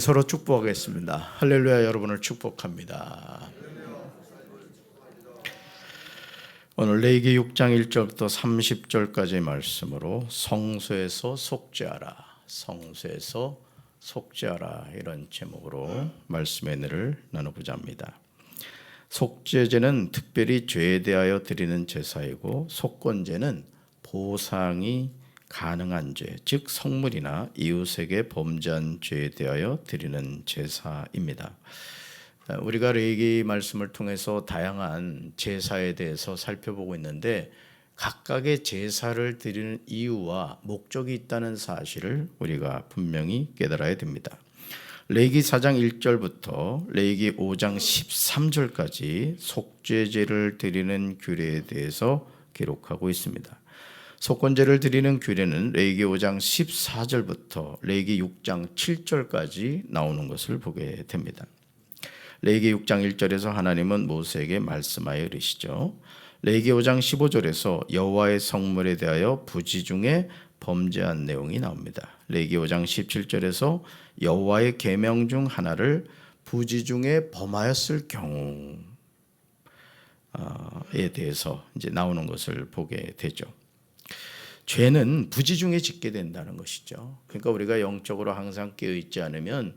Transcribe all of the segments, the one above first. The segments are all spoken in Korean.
서로 축복하겠습니다. 할렐루야. 여러분을 축복합니다. 오늘 레위기 6장 1절부터 30절까지의 말씀으로 성소에서 속죄하라, 성소에서 속죄하라, 이런 제목으로 말씀의 은혜를 나누고자 합니다. 속죄제는 특별히 죄에 대하여 드리는 제사이고, 속건제는 보상이 가능한 죄, 즉 성물이나 이웃에게 범죄한 죄에 대하여 드리는 제사입니다. 우리가 레위기 말씀을 통해서 다양한 제사에 대해서 살펴보고 있는데, 각각의 제사를 드리는 이유와 목적이 있다는 사실을 우리가 분명히 깨달아야 됩니다. 레위기 4장 1절부터 레위기 5장 13절까지 속죄제를 드리는 규례에 대해서 기록하고 있습니다. 속건제를 드리는 규례는 레위기 5장 14절부터 레위기 6장 7절까지 나오는 것을 보게 됩니다. 레위기 6장 1절에서 하나님은 모세에게 말씀하여 이르시죠. 레위기 5장 15절에서 여호와의 성물에 대하여 부지 중에 범죄한 내용이 나옵니다. 레위기 5장 17절에서 여호와의 계명 중 하나를 부지 중에 범하였을 경우에 대해서 이제 나오는 것을 보게 되죠. 죄는 부지 중에 짓게 된다는 것이죠. 그러니까 우리가 영적으로 항상 깨어 있지 않으면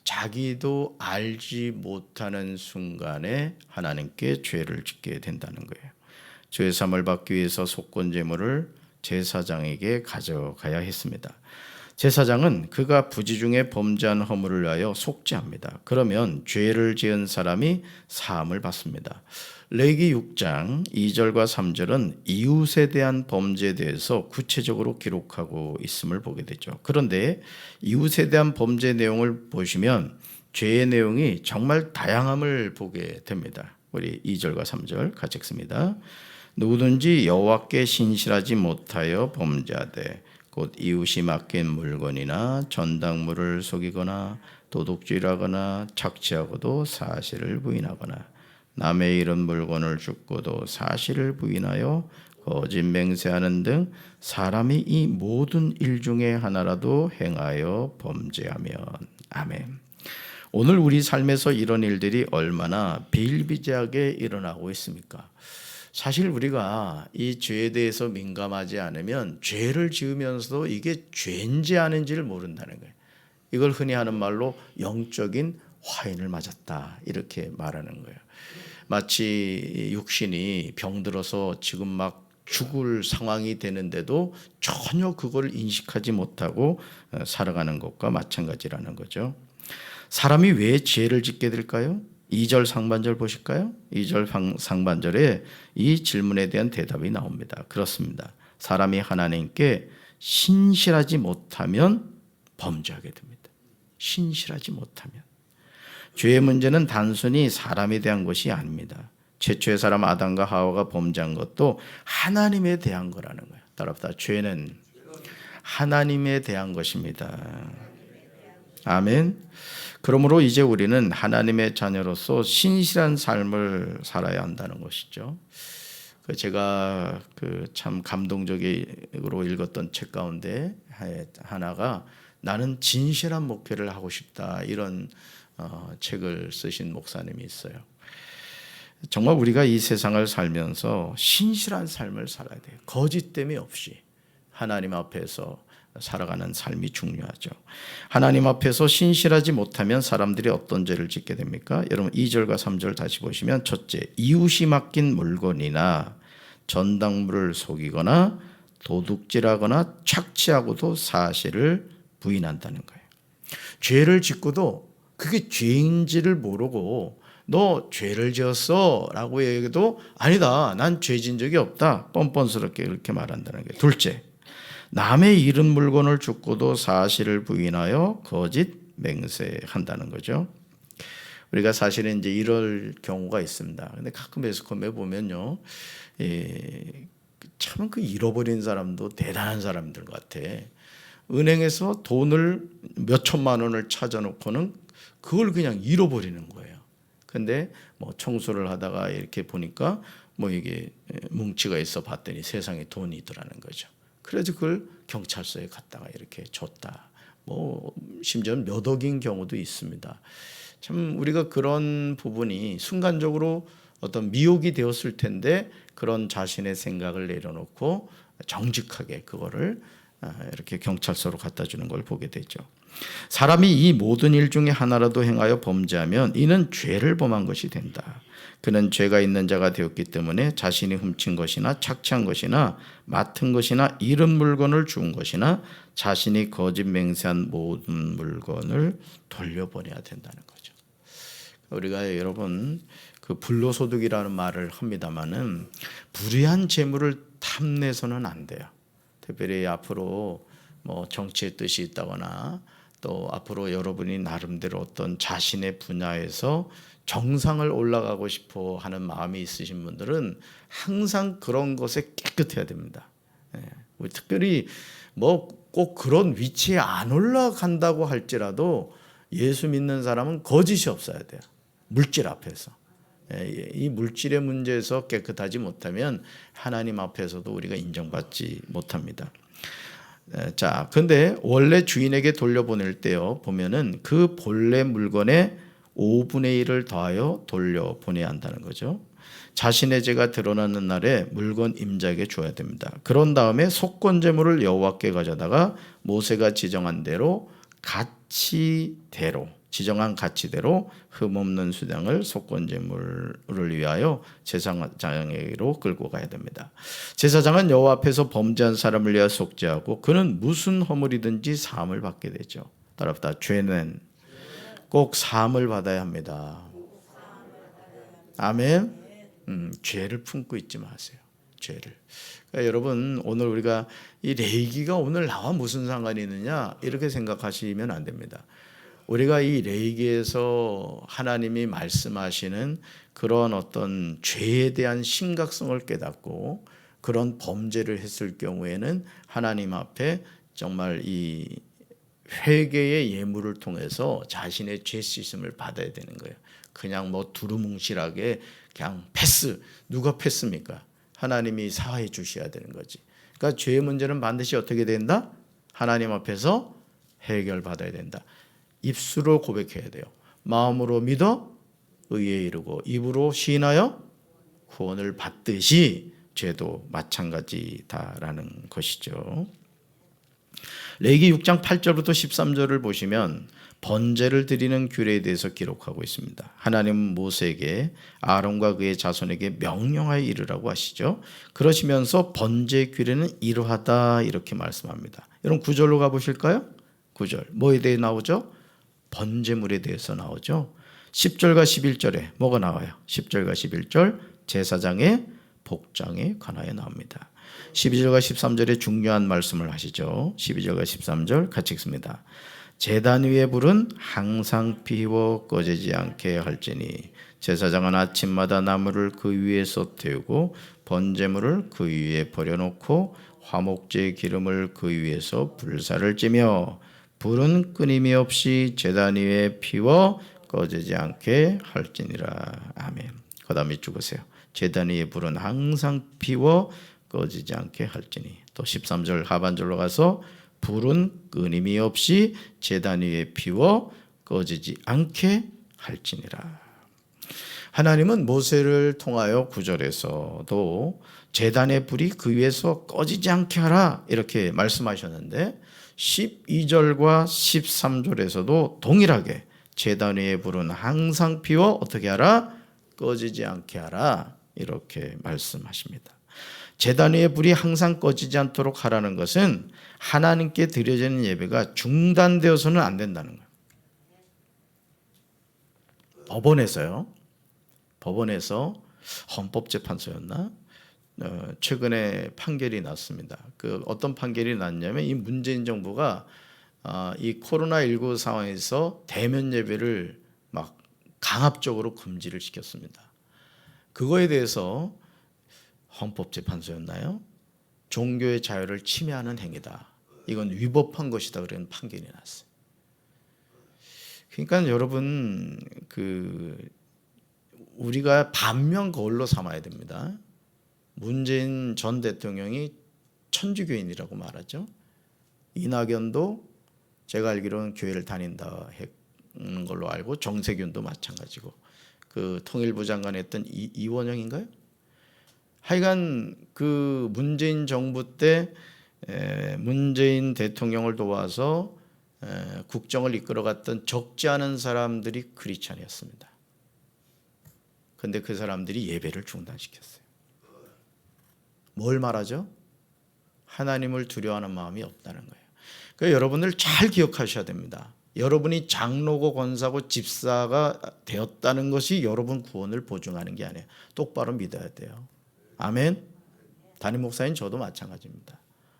자기도 알지 못하는 순간에 하나님께 죄를 짓게 된다는 거예요. 죄 사함을 받기 위해서 속건제물을 제사장에게 가져가야 했습니다. 제사장은 그가 부지 중에 범죄한 허물을 위하여 속죄합니다. 그러면 죄를 지은 사람이 사함을 받습니다. 레위기 6장 2절과 3절은 이웃에 대한 범죄에 대해서 구체적으로 기록하고 있음을 보게 되죠. 그런데 이웃에 대한 범죄 내용을 보시면 죄의 내용이 정말 다양함을 보게 됩니다. 우리 2절과 3절 같이 읽습니다. 누구든지 여호와께 신실하지 못하여 범죄하되 곧 이웃이 맡긴 물건이나 전당물을 속이거나 도둑질하거나 착취하고도 사실을 부인하거나 남의 이런 물건을 줍고도 사실을 부인하여 거짓 맹세하는 등 사람이 이 모든 일 중에 하나라도 행하여 범죄하면. 아멘. 오늘 우리 삶에서 이런 일들이 얼마나 비일비재하게 일어나고 있습니까? 사실 우리가 이 죄에 대해서 민감하지 않으면 죄를 지으면서도 이게 죄인지 아닌지를 모른다는 거예요. 이걸 흔히 하는 말로 영적인 화인을 맞았다, 이렇게 말하는 거예요. 마치 육신이 병들어서 지금 막 죽을 상황이 되는데도 전혀 그걸 인식하지 못하고 살아가는 것과 마찬가지라는 거죠. 사람이 왜 죄를 짓게 될까요? 2절 상반절 보실까요? 2절 상반절에 이 질문에 대한 대답이 나옵니다. 그렇습니다. 사람이 하나님께 신실하지 못하면 범죄하게 됩니다. 신실하지 못하면. 죄의 문제는 단순히 사람에 대한 것이 아닙니다. 최초의 사람 아담과 하와가 범죄한 것도 하나님에 대한 거라는 거예요. 따라합시다. 죄는 하나님에 대한 것입니다. 아멘. 그러므로 이제 우리는 하나님의 자녀로서 신실한 삶을 살아야 한다는 것이죠. 제가 참 감동적으로 읽었던 책 가운데 하나가 나는 진실한 목회를 하고 싶다, 이런 책을 쓰신 목사님이 있어요. 정말 우리가 이 세상을 살면서 신실한 삶을 살아야 돼요. 거짓됨이 없이 하나님 앞에서 살아가는 삶이 중요하죠. 하나님 앞에서 신실하지 못하면 사람들이 어떤 죄를 짓게 됩니까? 여러분 2절과 3절 다시 보시면, 첫째, 이웃이 맡긴 물건이나 전당물을 속이거나 도둑질하거나 착취하고도 사실을 부인한다는 거예요. 죄를 짓고도 그게 죄인지를 모르고 너 죄를 지었어 라고 얘기해도 아니다, 난 죄 진 적이 없다, 뻔뻔스럽게 그렇게 말한다는 거예요. 둘째, 남의 잃은 물건을 줍고도 사실을 부인하여 거짓 맹세한다는 거죠. 우리가 사실은 이제 이럴 경우가 있습니다. 근데 가끔 매스컴에 보면요, 참 그 잃어버린 사람도 대단한 사람들 같아. 은행에서 돈을 몇 천만 원을 찾아놓고는 그걸 그냥 잃어버리는 거예요. 근데 뭐 청소를 하다가 이렇게 보니까 뭐 이게 뭉치가 있어 봤더니 세상에 돈이 있더라는 거죠. 그래서 그걸 경찰서에 갔다가 이렇게 줬다, 뭐 심지어 몇 억인 경우도 있습니다. 참 우리가 그런 부분이 순간적으로 어떤 미혹이 되었을 텐데 그런 자신의 생각을 내려놓고 정직하게 그거를 이렇게 경찰서로 갖다 주는 걸 보게 되죠. 사람이 이 모든 일 중에 하나라도 행하여 범죄하면 이는 죄를 범한 것이 된다. 그는 죄가 있는 자가 되었기 때문에 자신이 훔친 것이나 착취한 것이나 맡은 것이나 잃은 물건을 주운 것이나 자신이 거짓 맹세한 모든 물건을 돌려보내야 된다는 거죠. 우리가 여러분 그 불로소득이라는 말을 합니다마는 불의한 재물을 탐내서는 안 돼요. 특별히 앞으로 뭐 정치의 뜻이 있다거나 또 앞으로 여러분이 나름대로 어떤 자신의 분야에서 정상을 올라가고 싶어 하는 마음이 있으신 분들은 항상 그런 것에 깨끗해야 됩니다. 특별히 뭐 꼭 그런 위치에 안 올라간다고 할지라도 예수 믿는 사람은 거짓이 없어야 돼요. 물질 앞에서. 이 물질의 문제에서 깨끗하지 못하면 하나님 앞에서도 우리가 인정받지 못합니다. 자, 근데 원래 주인에게 돌려보낼 때요 보면은 그 본래 물건의 5분의 1을 더하여 돌려보내야 한다는 거죠. 자신의 죄가 드러나는 날에 물건 임자에게 줘야 됩니다. 그런 다음에 속건제물을 여호와께 가져다가 모세가 지정한 대로 지정한 가치대로 흠없는 수량을 속건제물을 위하여 제사장에게로 끌고 가야 됩니다. 제사장은 여호와 앞에서 범죄한 사람을 위하여 속죄하고 그는 무슨 허물이든지 사함을 받게 되죠. 따라합시다. 죄는 꼭 사함을 받아야 합니다. 아멘. 죄를 품고 있지 마세요. 죄를. 그러니까 여러분 오늘 우리가 이 레위기가 오늘 나와 무슨 상관이 있느냐 이렇게 생각하시면 안 됩니다. 우리가 이 레위기에서 하나님이 말씀하시는 그런 어떤 죄에 대한 심각성을 깨닫고 그런 범죄를 했을 경우에는 하나님 앞에 정말 이 회개의 예물을 통해서 자신의 죄 씻음을 받아야 되는 거예요. 그냥 뭐 두루뭉실하게 그냥 패스. 누가 패스입니까? 하나님이 사하해 주셔야 되는 거지. 그러니까 죄의 문제는 반드시 어떻게 된다? 하나님 앞에서 해결받아야 된다. 입술로 고백해야 돼요. 마음으로 믿어 의에 이르고 입으로 시인하여 구원을 받듯이 죄도 마찬가지다라는 것이죠. 레위기 6장 8절부터 13절을 보시면 번제를 드리는 규례에 대해서 기록하고 있습니다. 하나님은 모세에게 아론과 그의 자손에게 명령하여 이르라고 하시죠. 그러시면서 번제 규례는 이러하다 이렇게 말씀합니다. 여러분 9절로 가보실까요? 9절 뭐에 대해 나오죠? 번제물에 대해서 나오죠. 10절과 11절에 뭐가 나와요? 10절과 11절 제사장의 복장에 관하여 나옵니다. 12절과 13절에 중요한 말씀을 하시죠. 12절과 13절 같이 읽습니다. 제단 위에 불은 항상 피워 꺼지지 않게 할지니 제사장은 아침마다 나무를 그 위에서 태우고 번제물을 그 위에 버려놓고 화목제의 기름을 그 위에서 불사를 찌며 불은 끊임이 없이 제단 위에 피워 꺼지지 않게 할지니라. 아멘. 그 다음에 죽으세요. 제단 위에 불은 항상 피워 꺼지지 않게 할지니. 또 13절 하반절로 가서 불은 끊임이 없이 제단 위에 피워 꺼지지 않게 할지니라. 하나님은 모세를 통하여 9절에서도 제단의 불이 그 위에서 꺼지지 않게 하라 이렇게 말씀하셨는데 12절과 13절에서도 동일하게 제단 위에 불은 항상 피워 어떻게 하라? 꺼지지 않게 하라 이렇게 말씀하십니다. 제단 위에 불이 항상 꺼지지 않도록 하라는 것은 하나님께 드려지는 예배가 중단되어서는 안 된다는 거예요. 법원에서 헌법재판소였나? 최근에 판결이 났습니다. 그 어떤 판결이 났냐면 이 문재인 정부가 이 코로나19 상황에서 대면 예배를 막 강압적으로 금지를 시켰습니다. 그거에 대해서 헌법재판소였나요? 종교의 자유를 침해하는 행위다. 이건 위법한 것이다. 그런 판결이 났어요. 그러니까 여러분 우리가 반면 거울로 삼아야 됩니다. 문재인 전 대통령이 천주교인이라고 말하죠. 이낙연도 제가 알기로는 교회를 다닌다 했는 걸로 알고, 정세균도 마찬가지고, 그 통일부 장관 했던 이원영인가요? 하여간 그 문재인 정부 때 문재인 대통령을 도와서 국정을 이끌어갔던 적지 않은 사람들이 크리스찬이었습니다. 그런데 그 사람들이 예배를 중단시켰어요. 뭘 말하죠? 하나님을 두려워하는 마음이 없다는 거예요. 그러니까 여러분들 잘 기억하셔야 됩니다. 여러분이 장로고 권사고 집사가 되었다는 것이 여러분 구원을 보증하는 게 아니에요. 똑바로 믿어야 돼요. 아멘. 담임 목사인 저도 마찬가지입니다.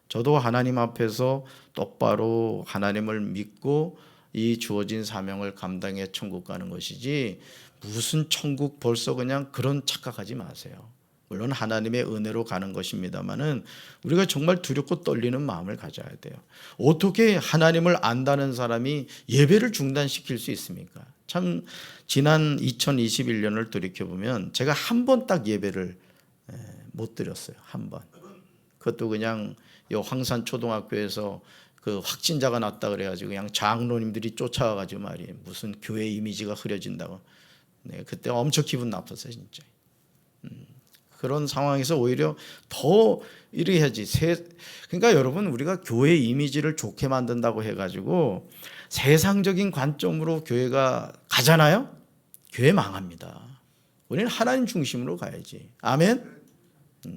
저도 하나님 앞에서 똑바로 하나님을 믿고 이 주어진 사명을 감당해 천국 가는 것이지, 무슨 천국 벌써 그냥 그런 착각하지 마세요. 물론 하나님의 은혜로 가는 것입니다만은 우리가 정말 두렵고 떨리는 마음을 가져야 돼요. 어떻게 하나님을 안다는 사람이 예배를 중단시킬 수 있습니까? 참 지난 2021년을 돌이켜보면 제가 한 번 딱 예배를 못 드렸어요. 한 번. 그것도 그냥 요 황산 초등학교에서 그 확진자가 났다 그래가지고 그냥 장로님들이 쫓아와가지고 말이에요. 무슨 교회 이미지가 흐려진다고. 네, 그때 엄청 기분 나빴어요, 진짜. 그런 상황에서 오히려 더 이렇게 해야지. 그러니까 여러분, 우리가 교회 이미지를 좋게 만든다고 해가지고 세상적인 관점으로 교회가 가잖아요. 교회 망합니다. 우리는 하나님 중심으로 가야지. 아멘.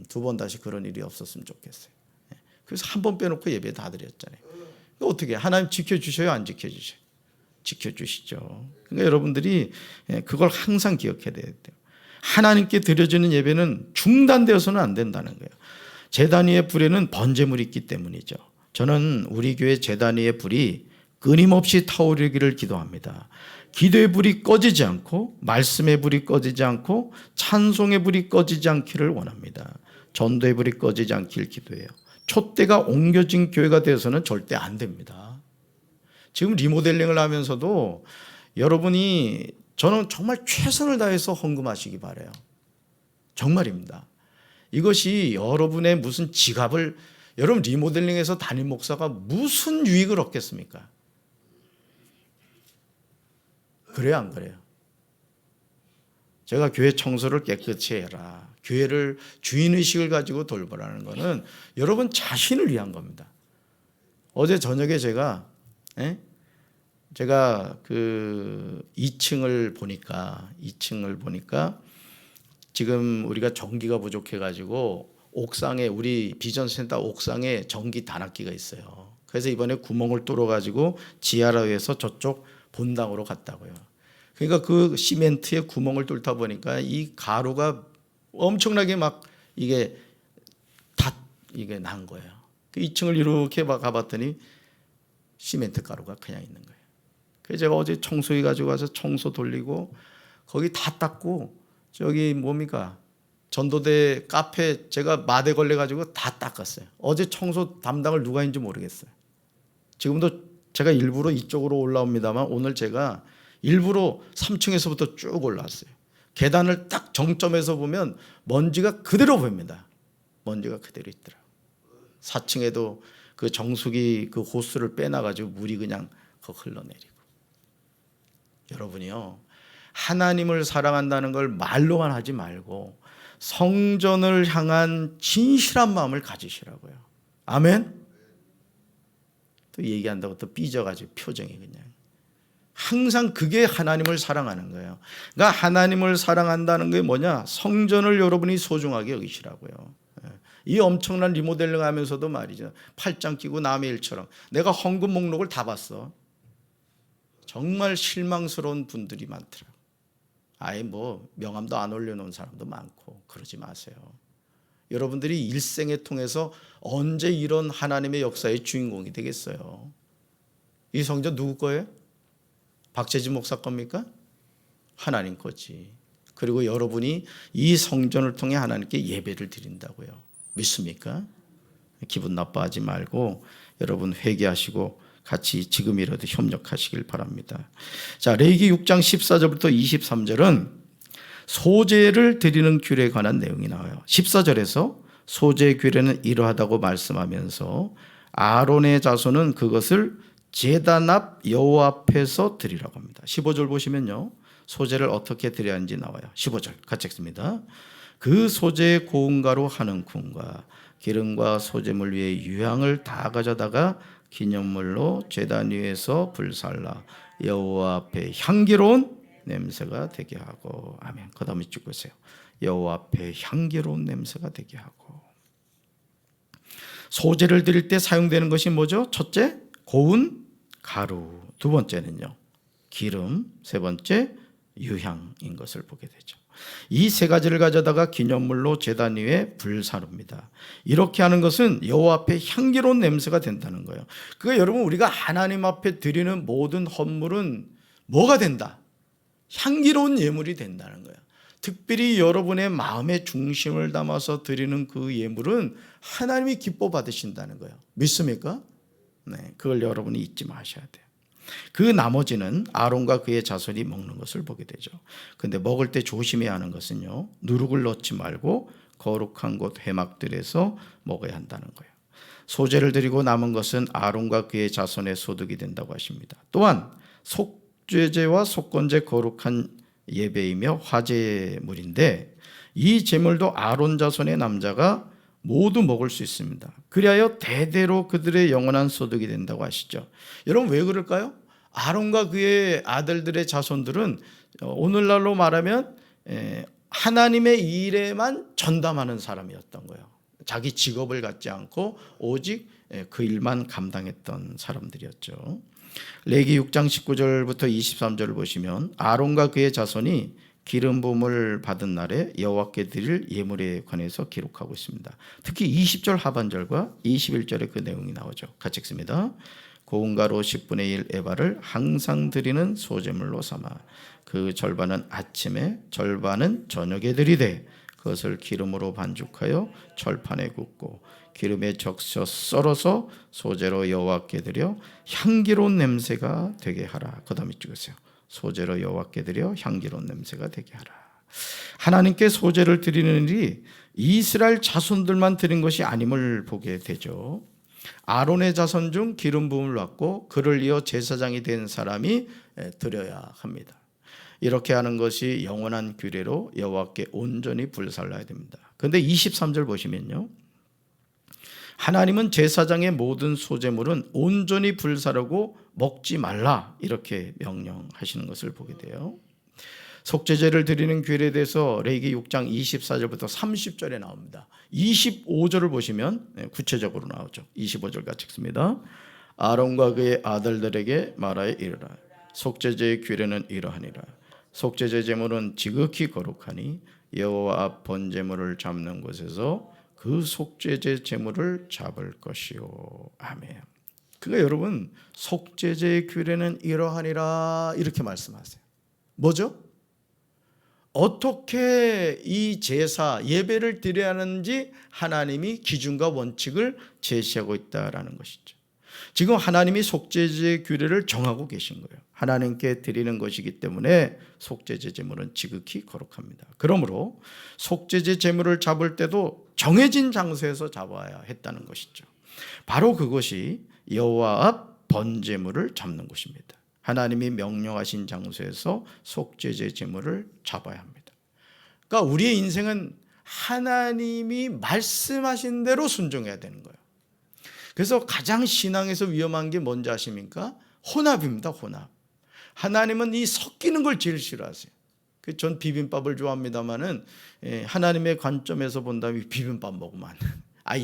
두 번 다시 그런 일이 없었으면 좋겠어요. 그래서 한 번 빼놓고 예배 다 드렸잖아요. 어떻게 하나님 지켜주셔요, 안 지켜주셔요? 지켜주시죠. 그러니까 여러분들이 그걸 항상 기억해야 돼요. 하나님께 드려지는 예배는 중단되어서는 안 된다는 거예요. 제단 위의 불에는 번제물이 있기 때문이죠. 저는 우리 교회 제단 위의 불이 끊임없이 타오르기를 기도합니다. 기도의 불이 꺼지지 않고, 말씀의 불이 꺼지지 않고, 찬송의 불이 꺼지지 않기를 원합니다. 전도의 불이 꺼지지 않길 기도해요. 촛대가 옮겨진 교회가 되어서는 절대 안 됩니다. 지금 리모델링을 하면서도 여러분이, 저는 정말 최선을 다해서 헌금하시기 바라요. 정말입니다. 이것이 여러분의 무슨 지갑을, 여러분 리모델링해서 담임 목사가 무슨 유익을 얻겠습니까? 그래요, 안 그래요? 제가 교회 청소를 깨끗이 해라, 교회를 주인의식을 가지고 돌보라는 것은 여러분 자신을 위한 겁니다. 어제 저녁에 제가 그 2층을 보니까 지금 우리가 전기가 부족해가지고 옥상에, 우리 비전센터 옥상에 전기 단학기가 있어요. 그래서 이번에 구멍을 뚫어가지고 지하로 해서 저쪽 본당으로 갔다고요. 그러니까 그 시멘트에 구멍을 뚫다 보니까 이 가루가 엄청나게 막 이게 난 거예요. 그 2층을 이렇게 가봤더니 시멘트 가루가 그냥 있는 거예요. 그래서 제가 어제 청소기 가지고 가서 청소 돌리고 거기 다 닦고, 저기 뭡니까, 전도대 카페 제가 마대 걸려가지고 다 닦았어요. 어제 청소 담당을 누가 했는지 모르겠어요. 지금도 제가 일부러 이쪽으로 올라옵니다만 오늘 제가 일부러 3층에서부터 쭉 올라왔어요. 계단을 딱 정점에서 보면 먼지가 그대로 보입니다. 먼지가 그대로 있더라고요. 4층에도 그 정수기 그 호스를 빼놔가지고 물이 그냥 흘러내리고. 여러분이요, 하나님을 사랑한다는 걸 말로만 하지 말고 성전을 향한 진실한 마음을 가지시라고요. 아멘. 또 얘기한다고 또 삐져가지고 표정이 그냥. 항상 그게 하나님을 사랑하는 거예요. 그러니까 하나님을 사랑한다는 게 뭐냐? 성전을 여러분이 소중하게 여기시라고요. 이 엄청난 리모델링 하면서도 말이죠, 팔짱 끼고 남의 일처럼. 내가 헌금 목록을 다 봤어. 정말 실망스러운 분들이 많더라고요. 아예 뭐 명함도 안 올려놓은 사람도 많고. 그러지 마세요. 여러분들이 일생에 통해서 언제 이런 하나님의 역사의 주인공이 되겠어요? 이 성전 누구 거예요? 박재진 목사 겁니까? 하나님 거지. 그리고 여러분이 이 성전을 통해 하나님께 예배를 드린다고요. 믿습니까? 기분 나빠하지 말고 여러분 회개하시고 같이 지금이라도 협력하시길 바랍니다. 자, 레위기 6장 14절부터 23절은 소제를 드리는 규례에 관한 내용이 나와요. 14절에서 소제 규례는 이러하다고 말씀하면서 아론의 자손은 그것을 제단 앞 여호와 앞에서 드리라고 합니다. 15절 보시면요, 소재를 어떻게 드려야 하는지 나와요. 15절 같이 읽습니다. 그 소재의 고운 가루 한 움큼과 기름과 소재물 위에 유향을 다 가져다가 기념물로 제단 위에서 불살라 여호와 앞에 향기로운 냄새가 되게 하고. 아멘. 그 다음에 찍으세요. 여호와 앞에 향기로운 냄새가 되게 하고. 소재를 드릴 때 사용되는 것이 뭐죠? 첫째, 고운 가루. 두 번째는요, 기름. 세 번째, 유향인 것을 보게 되죠. 이 세 가지를 가져다가 기념물로 제단 위에 불사릅니다. 이렇게 하는 것은 여호와 앞에 향기로운 냄새가 된다는 거예요. 그러니까 여러분, 우리가 하나님 앞에 드리는 모든 헌물은 뭐가 된다? 향기로운 예물이 된다는 거예요. 특별히 여러분의 마음의 중심을 담아서 드리는 그 예물은 하나님이 기뻐 받으신다는 거예요. 믿습니까? 네, 그걸 여러분이 잊지 마셔야 돼요. 그 나머지는 아론과 그의 자손이 먹는 것을 보게 되죠. 근데 먹을 때 조심해야 하는 것은요, 누룩을 넣지 말고 거룩한 곳 회막들에서 먹어야 한다는 거예요. 소재를 드리고 남은 것은 아론과 그의 자손의 소득이 된다고 하십니다. 또한 속죄제와 속건제 거룩한 예배이며 화제물인데, 이 제물도 아론 자손의 남자가 모두 먹을 수 있습니다. 그리하여 대대로 그들의 영원한 소득이 된다고 하시죠. 여러분, 왜 그럴까요? 아론과 그의 아들들의 자손들은 오늘날로 말하면 하나님의 일에만 전담하는 사람이었던 거예요. 자기 직업을 갖지 않고 오직 그 일만 감당했던 사람들이었죠. 레기 6장 19절부터 23절을 보시면 아론과 그의 자손이 기름 부음을 받은 날에 여호와께 드릴 예물에 관해서 기록하고 있습니다. 특히 20절 하반절과 21절에 그 내용이 나오죠. 같이 읽습니다. 고운 가루 10분의 1 에바를 항상 드리는 소제물로 삼아 그 절반은 아침에 절반은 저녁에 드리되 그것을 기름으로 반죽하여 철판에 굽고 기름에 적셔 썰어서 소재로 여호와께 드려 향기로운 냄새가 되게 하라. 그 다음에 찍으세요. 소재로 여호와께 드려 향기로운 냄새가 되게 하라. 하나님께 소재를 드리는 일이 이스라엘 자손들만 드린 것이 아님을 보게 되죠. 아론의 자손 중 기름 부음을 받고 그를 이어 제사장이 된 사람이 드려야 합니다. 이렇게 하는 것이 영원한 규례로 여호와께 온전히 불살라야 됩니다. 그런데 23절 보시면요, 하나님은 제사장의 모든 소재물은 온전히 불사르고 먹지 말라 이렇게 명령하시는 것을 보게 돼요. 속죄제를 드리는 규례에 대해서 레위기 6장 24절부터 30절에 나옵니다. 25절을 보시면 구체적으로 나오죠. 25절 같이 읽습니다. 아론과 그의 아들들에게 말하여 이르라. 속죄제의 규례는 이러하니라. 속죄제 제물은 지극히 거룩하니 여호와 앞 번제물을 잡는 곳에서 그 속죄제 제물을 잡을 것이요. 아멘. 그러니까 여러분, 속죄제의 규례는 이러하니라 이렇게 말씀하세요. 뭐죠? 어떻게 이 제사 예배를 드려야 하는지 하나님이 기준과 원칙을 제시하고 있다라는 것이죠. 지금 하나님이 속죄제 규례를 정하고 계신 거예요. 하나님께 드리는 것이기 때문에 속죄제 제물은 지극히 거룩합니다. 그러므로 속죄제 제물을 잡을 때도 정해진 장소에서 잡아야 했다는 것이죠. 바로 그것이 여호와 앞 번제물을 잡는 곳입니다. 하나님이 명령하신 장소에서 속죄제 제물을 잡아야 합니다. 그러니까 우리의 인생은 하나님이 말씀하신 대로 순종해야 되는 거예요. 그래서 가장 신앙에서 위험한 게 뭔지 아십니까? 혼합입니다. 혼합. 하나님은 이 섞이는 걸 제일 싫어하세요. 전 비빔밥을 좋아합니다만은 하나님의 관점에서 본다면 비빔밥 먹으면 안 돼요.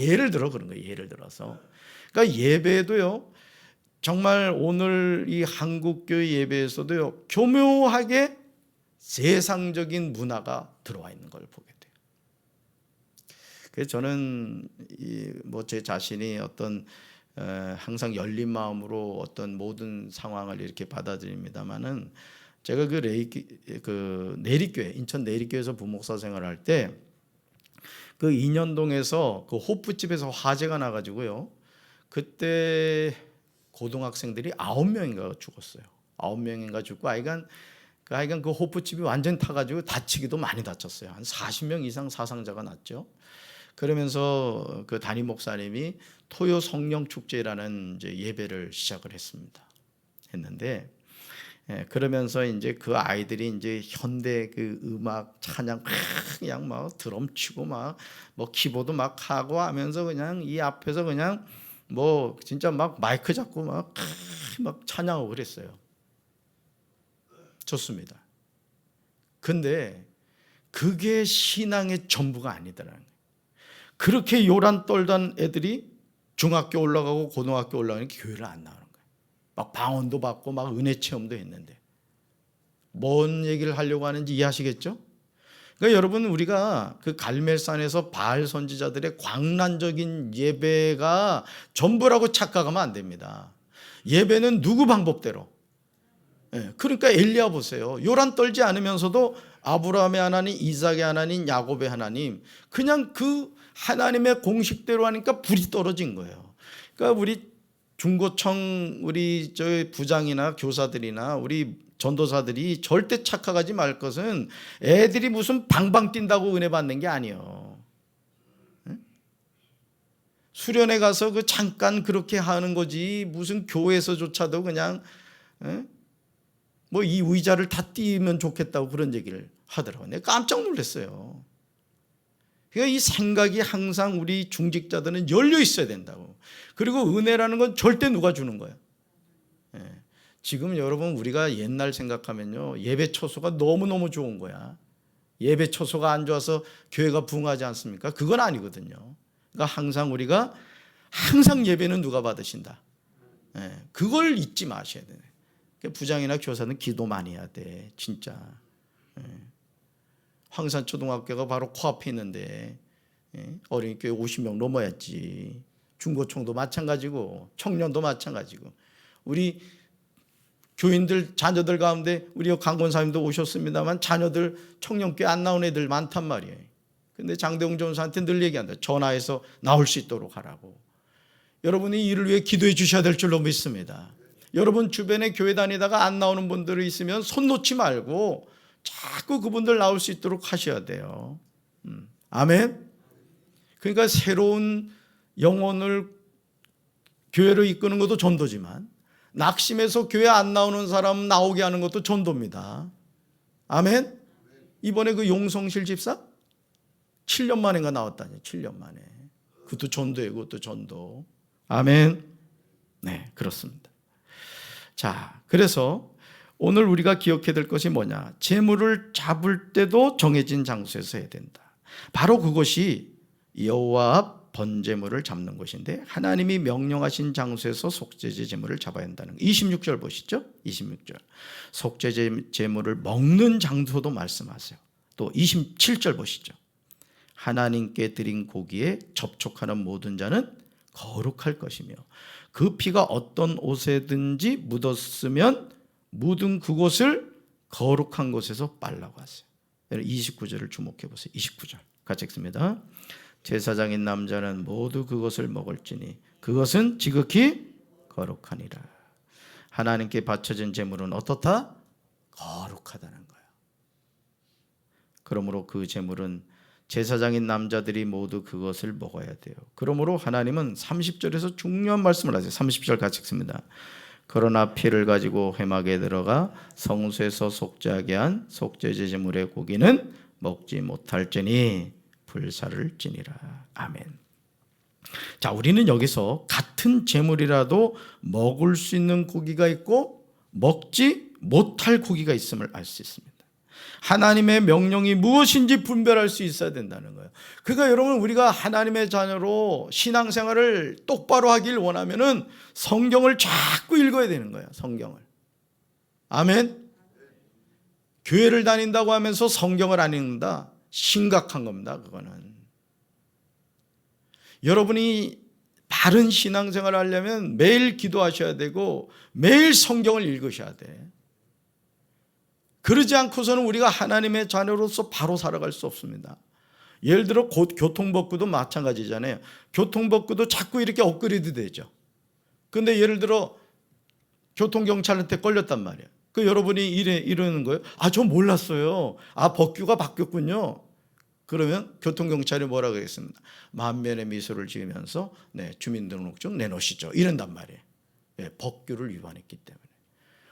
예를 들어 그런 거예요. 예를 들어서. 그러니까 예배도요, 정말 오늘 이 한국교회 예배에서도요, 교묘하게 세상적인 문화가 들어와 있는 걸 보게 돼요. 그래서 저는 제 자신이 어떤 항상 열린 마음으로 어떤 모든 상황을 이렇게 받아들입니다만은, 제가 그 내리교회, 인천 내리교회에서 부목사 생활할 때 그 인현동에서 그 호프집에서 화재가 나가지고요, 그때 고등학생들이 9명인가 죽었어요. 9명인가 죽고 하여간 그 호프집이 완전 타가지고 다치기도 많이 다쳤어요. 한 40명 이상 사상자가 났죠. 그러면서 그 담임 목사님이 토요 성령 축제라는 이제 예배를 시작을 했는데, 그러면서 이제 그 아이들이 이제 현대 그 음악 찬양 그냥 막 드럼 치고 막 뭐 키보드 막 하고 하면서 그냥 이 앞에서 그냥 뭐 진짜 막 마이크 잡고 막 찬양하고 그랬어요. 좋습니다. 근데 그게 신앙의 전부가 아니더라는 거예요. 그렇게 요란 떨던 애들이 중학교 올라가고 고등학교 올라가니까 교회를 안 나오는 거예요. 막 방언도 받고 막 은혜 체험도 했는데, 뭔 얘기를 하려고 하는지 이해하시겠죠? 그러니까 여러분, 우리가 그 갈멜산에서 바알 선지자들의 광란적인 예배가 전부라고 착각하면 안 됩니다. 예배는 누구 방법대로. 그러니까 엘리야 보세요. 요란 떨지 않으면서도 아브라함의 하나님, 이삭의 하나님, 야곱의 하나님, 그냥 그 하나님의 공식대로 하니까 불이 떨어진 거예요. 그러니까 우리 중고청 우리 저 부장이나 교사들이나 우리 전도사들이 절대 착각하지 말 것은 애들이 무슨 방방 뛴다고 은혜 받는 게 아니에요. 수련회 가서 그 잠깐 그렇게 하는 거지, 무슨 교회에서조차도 그냥 뭐 이 의자를 다 띄면 좋겠다고 그런 얘기를 하더라고요. 내가 깜짝 놀랐어요. 그러니까 이 생각이 항상 우리 중직자들은 열려 있어야 된다고. 그리고 은혜라는 건 절대 누가 주는 거예요. 지금 여러분, 우리가 옛날 생각하면요, 예배 처소가 너무너무 좋은 거야. 예배 처소가 안 좋아서 교회가 붕하지 않습니까? 그건 아니거든요. 그러니까 항상 우리가 항상 예배는 누가 받으신다. 그걸 잊지 마셔야 돼요. 부장이나 교사는 기도 많이 해야 돼, 진짜. 황산초등학교가 바로 코앞에 있는데 어린이교회 50명 넘어야지. 중고청도 마찬가지고 청년도 마찬가지고. 우리 교인들 자녀들 가운데 우리 강권사님도 오셨습니다만 자녀들 청년교회 안 나온 애들 많단 말이에요. 근데 장대웅 전사한테 늘 얘기한다. 전화해서 나올 수 있도록 하라고. 여러분이 이를 위해 기도해 주셔야 될 줄로 믿습니다. 여러분 주변에 교회 다니다가 안 나오는 분들이 있으면 손 놓지 말고 자꾸 그분들 나올 수 있도록 하셔야 돼요. 아멘. 그러니까 새로운 영혼을 교회로 이끄는 것도 전도지만, 낙심해서 교회 안 나오는 사람 나오게 하는 것도 전도입니다. 아멘. 이번에 그 용성실 집사 7년 만인가 나왔다니. 7년 만에. 그것도 전도예요. 그것도 전도. 아멘. 네, 그렇습니다. 자, 그래서 오늘 우리가 기억해야 될 것이 뭐냐? 재물을 잡을 때도 정해진 장소에서 해야 된다. 바로 그것이 여호와 앞 번제물을 잡는 것인데, 하나님이 명령하신 장소에서 속죄제 제물을 잡아야 한다는 거. 26절 보시죠. 26절. 속죄제 제물을 먹는 장소도 말씀하세요. 또 27절 보시죠. 하나님께 드린 고기에 접촉하는 모든 자는 거룩할 것이며 그 피가 어떤 옷에든지 묻었으면 묻은 그곳을 거룩한 곳에서 빨라고 하세요. 29절을 주목해 보세요. 29절 같이 읽습니다. 제사장인 남자는 모두 그것을 먹을지니 그것은 지극히 거룩하니라. 하나님께 바쳐진 제물은 어떻다? 거룩하다는 거예요. 그러므로 그 제물은 제사장인 남자들이 모두 그것을 먹어야 돼요. 그러므로 하나님은 30절에서 중요한 말씀을 하세요. 30절 같이 읽습니다. 그러나 피를 가지고 회막에 들어가 성소에서 속죄하게 한 속죄제 제물의 고기는 먹지 못할지니 불사를 지니라. 아멘. 자, 우리는 여기서 같은 제물이라도 먹을 수 있는 고기가 있고 먹지 못할 고기가 있음을 알 수 있습니다. 하나님의 명령이 무엇인지 분별할 수 있어야 된다는 거예요. 그러니까 여러분, 우리가 하나님의 자녀로 신앙생활을 똑바로 하길 원하면은 성경을 자꾸 읽어야 되는 거예요. 성경을. 아멘. 교회를 다닌다고 하면서 성경을 안 읽는다? 심각한 겁니다. 그거는. 여러분이 바른 신앙생활을 하려면 매일 기도하셔야 되고 매일 성경을 읽으셔야 돼. 그러지 않고서는 우리가 하나님의 자녀로서 바로 살아갈 수 없습니다. 예를 들어 교통법규도 마찬가지잖아요. 교통법규도 자꾸 이렇게 업그레이드 되죠. 그런데 예를 들어 교통경찰한테 걸렸단 말이에요. 그 여러분이 이러는 거예요. 아, 저 몰랐어요. 아, 법규가 바뀌었군요. 그러면 교통경찰이 뭐라 그랬습니다. 만면의 미소를 지으면서 주민등록증 내놓으시죠. 이런단 말이에요. 법규를 위반했기 때문에.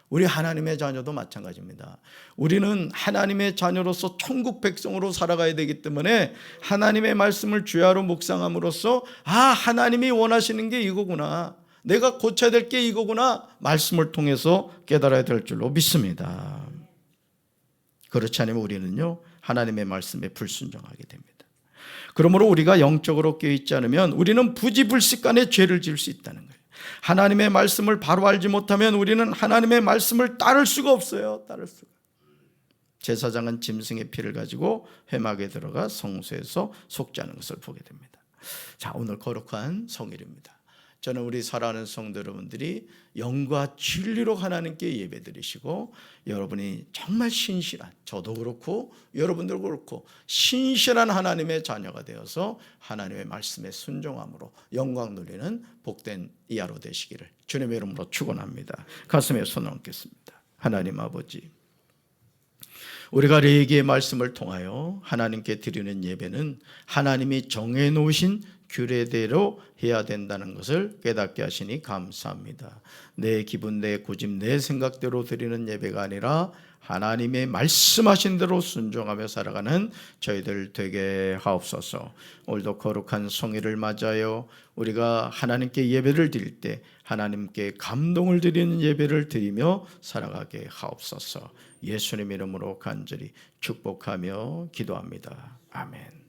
우리 하나님의 자녀도 마찬가지입니다. 우리는 하나님의 자녀로서 천국 백성으로 살아가야 되기 때문에 하나님의 말씀을 주야로 묵상함으로써 하나님이 원하시는 게 이거구나, 내가 고쳐야 될 게 이거구나, 말씀을 통해서 깨달아야 될 줄로 믿습니다. 그렇지 않으면 우리는요, 하나님의 말씀에 불순종하게 됩니다. 그러므로 우리가 영적으로 깨어있지 않으면 우리는 부지불식간에 죄를 지을 수 있다는 거예요. 하나님의 말씀을 바로 알지 못하면 우리는 하나님의 말씀을 따를 수가 없어요. 따를 수가. 제사장은 짐승의 피를 가지고 회막에 들어가 성소에서 속죄하는 것을 보게 됩니다. 자, 오늘 거룩한 성일입니다. 저는 우리 사랑하는 성도 여러분들이 영과 진리로 하나님께 예배드리시고 여러분이 정말 신실한, 저도 그렇고 여러분도 그렇고 신실한 하나님의 자녀가 되어서 하나님의 말씀에 순종함으로 영광 누리는 복된 이 하루 되시기를 주님의 이름으로 축원합니다. 가슴에 손을 얹겠습니다. 하나님 아버지, 우리가 레위기의 말씀을 통하여 하나님께 드리는 예배는 하나님이 정해놓으신 규례대로 해야 된다는 것을 깨닫게 하시니 감사합니다. 내 기분, 내 고집, 내 생각대로 드리는 예배가 아니라 하나님의 말씀하신 대로 순종하며 살아가는 저희들 되게 하옵소서. 오늘도 거룩한 성일을 맞아요. 우리가 하나님께 예배를 드릴 때 하나님께 감동을 드리는 예배를 드리며 살아가게 하옵소서. 예수님 이름으로 간절히 축복하며 기도합니다. 아멘.